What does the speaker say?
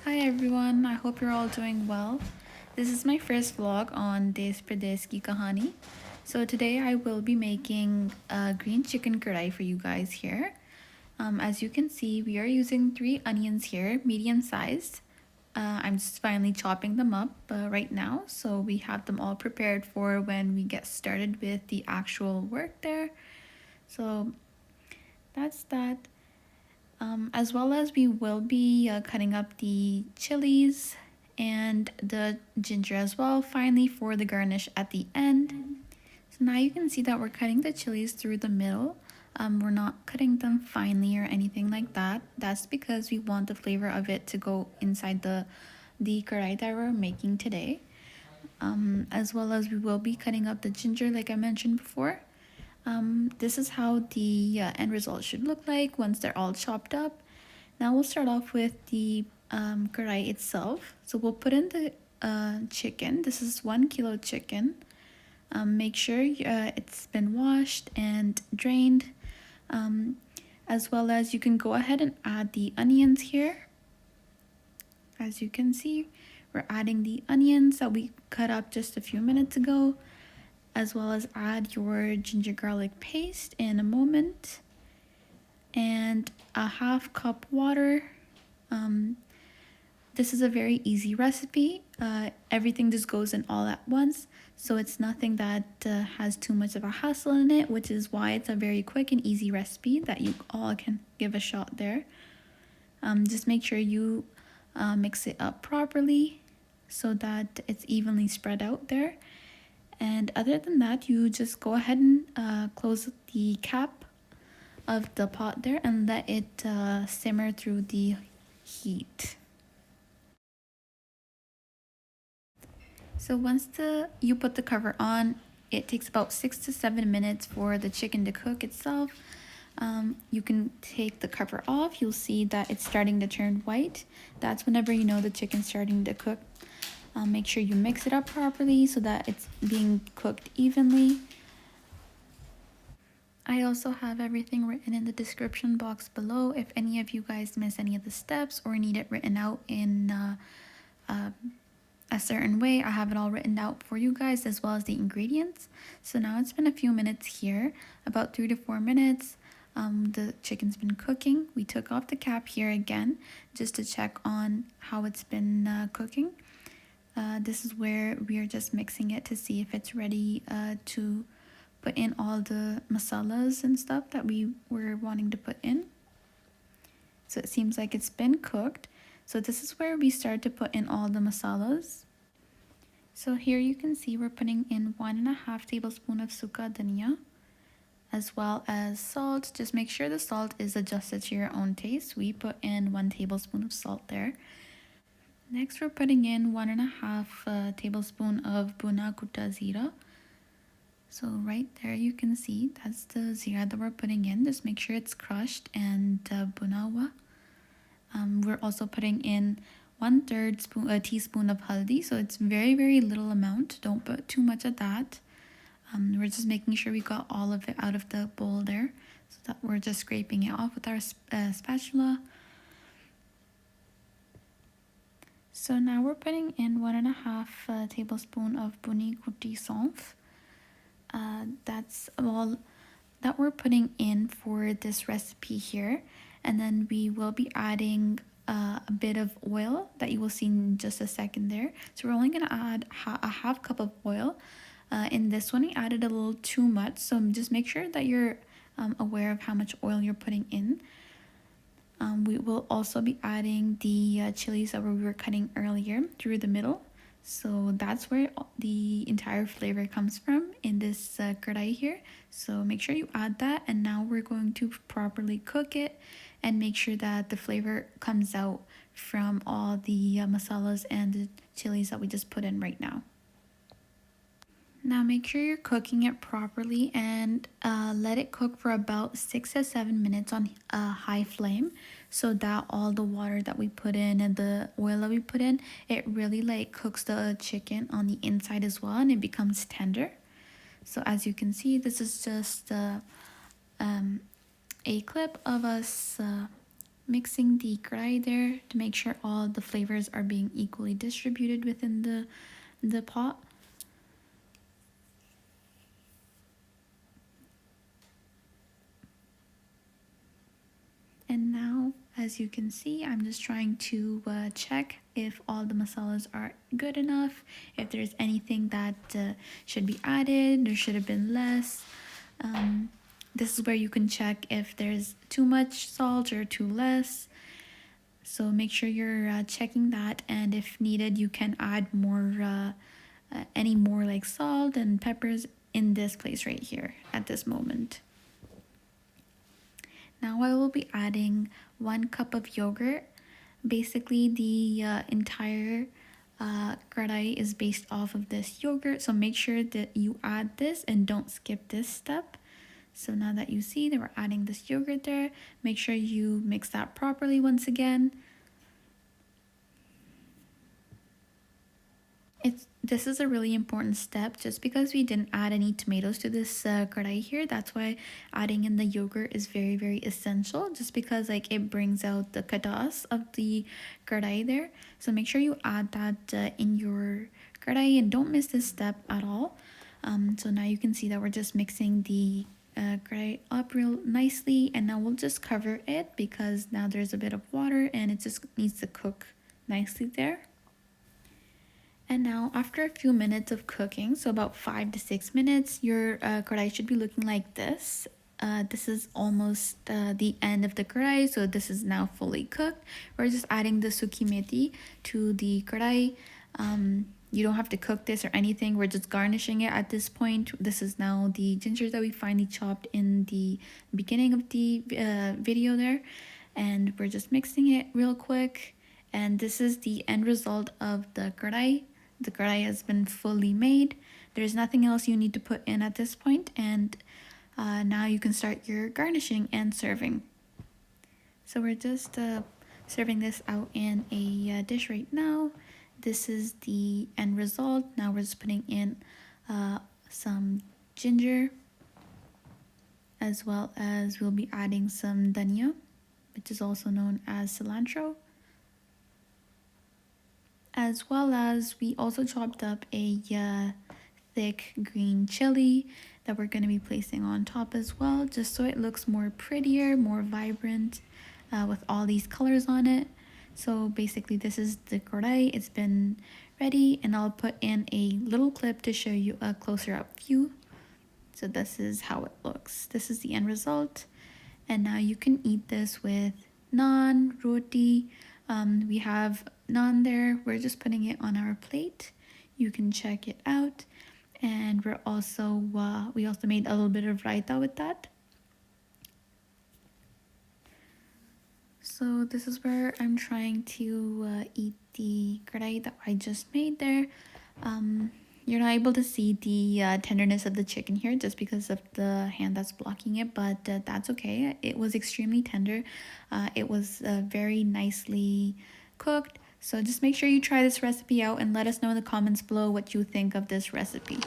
Hi everyone, I hope you're all doing well. This is my first vlog on Des Pradesh Ki Kahani. So today I will be making a green chicken karahi for you guys here. As you can see, we are using 3 onions here, medium sized. I'm just finally chopping them up right now, so we have them all prepared for when we get started with the actual work there. So that's that. As well as we will be cutting up the chilies and the ginger as well, finally for the garnish at the end. So now you can see that we're cutting the chilies through the middle. We're not cutting them finely or anything like that. That's because we want the flavor of it to go inside the karahi that we're making today. As well as we will be cutting up the ginger like I mentioned before. This is how the end result should look like once they're all chopped up. Now we'll start off with the karahi itself. So we'll put in the chicken. This is 1 kilo chicken. Make sure it's been washed and drained. As well as you can go ahead and add the onions here. As you can see, we're adding the onions that we cut up just a few minutes ago, as well as add your ginger garlic paste in a moment, and a half cup water. This is a very easy recipe. Everything just goes in all at once, so it's nothing that has too much of a hassle in it, which is why it's a very quick and easy recipe that you all can give a shot there. Just make sure you mix it up properly so that it's evenly spread out there. And other than that, you just go ahead and close the cap of the pot there and let it simmer through the heat. So once you put the cover on, it takes about 6 to 7 minutes for the chicken to cook itself. You can take the cover off. You'll see that it's starting to turn white. That's whenever you know the chicken's starting to cook. Make sure you mix it up properly so that it's being cooked evenly. I also have everything written in the description box below if any of you guys miss any of the steps or need it written out in a certain way. I have it all written out for you guys, as well as the ingredients. So now it's been a few minutes here, about 3 to 4 minutes. The chicken's been cooking. We took off the cap here again just to check on how it's been cooking. This is where we are just mixing it to see if it's ready to put in all the masalas and stuff that we were wanting to put in. So it seems like it's been cooked. So this is where we start to put in all the masalas. So here you can see we're putting in 1.5 tablespoon of sookha dhaniya, as well as salt. Just make sure the salt is adjusted to your own taste. We put in 1 tablespoon of salt there. Next, we're putting in 1.5 tablespoon of bunna, koota, zeera. So right there you can see that's the zeera that we're putting in. Just make sure it's crushed and bunawa. We're also putting in 1/3 teaspoon of haldi. So it's very little amount. Don't put too much of that. We're just making sure we got all of it out of the bowl there, so that we're just scraping it off with our spatula. So now we're putting in 1.5 tablespoon of bunni, kooti, saunf. That's all that we're putting in for this recipe here. And then we will be adding a bit of oil that you will see in just a second there. So we're only going to add a half cup of oil. In this one, we added a little too much. So just make sure that you're aware of how much oil you're putting in. We will also be adding the chilies that we were cutting earlier through the middle. So that's where the entire flavor comes from in this karahi here. So make sure you add that, and now we're going to properly cook it and make sure that the flavor comes out from all the masalas and the chilies that we just put in right now. Now make sure you're cooking it properly and let it cook for about 6 to 7 minutes on a high flame, so that all the water that we put in and the oil that we put in, it really like cooks the chicken on the inside as well, and it becomes tender. So as you can see, this is just a clip of us mixing the karahi there to make sure all the flavors are being equally distributed within the pot. And now, as you can see, I'm just trying to check if all the masalas are good enough, if there's anything that should be added or should have been less. This is where you can check if there's too much salt or too less. So make sure you're checking that, and if needed, you can add more, any more like salt and peppers in this place right here at this moment. Now I will be adding 1 cup of yogurt. Basically, the entire karahi is based off of this yogurt, so make sure that you add this and don't skip this step. So now that you see that we're adding this yogurt there, make sure you mix that properly once again. This is a really important step. Just because we didn't add any tomatoes to this karahi here, that's why adding in the yogurt is very essential, just because like it brings out the kadas of the karahi there. So make sure you add that in your karahi and don't miss this step at all. So now you can see that we're just mixing the karahi up real nicely, and now we'll just cover it because now there's a bit of water and it just needs to cook nicely there. And now after a few minutes of cooking, so about 5 to 6 minutes, your karahi should be looking like this. This is almost the end of the karahi, so this is now fully cooked. We're just adding the sookhi methi to the karahi. You don't have to cook this or anything. We're just garnishing it at this point. This is now the ginger that we finely chopped in the beginning of the video there. And we're just mixing it real quick. And this is the end result of the karahi. The karahi has been fully made. There's nothing else you need to put in at this point, and now you can start your garnishing and serving. So we're just serving this out in a dish right now. This is the end result. Now we're just putting in some ginger, as well as we'll be adding some dhaniya, which is also known as cilantro. As well as we also chopped up a thick green chili that we're going to be placing on top as well, just so it looks more prettier, more vibrant with all these colors on it. So basically this is the karahi. It's been ready, and I'll put in a little clip to show you a closer up view. So this is how it looks. This is the end result. And now you can eat this with naan, roti. We have naan there. We're just putting it on our plate. You can check it out. And we also made a little bit of raita with that. So this is where I'm trying to eat the karahi that I just made there. You're not able to see the tenderness of the chicken here just because of the hand that's blocking it, but that's okay. It was extremely tender. It was very nicely cooked. So just make sure you try this recipe out and let us know in the comments below what you think of this recipe.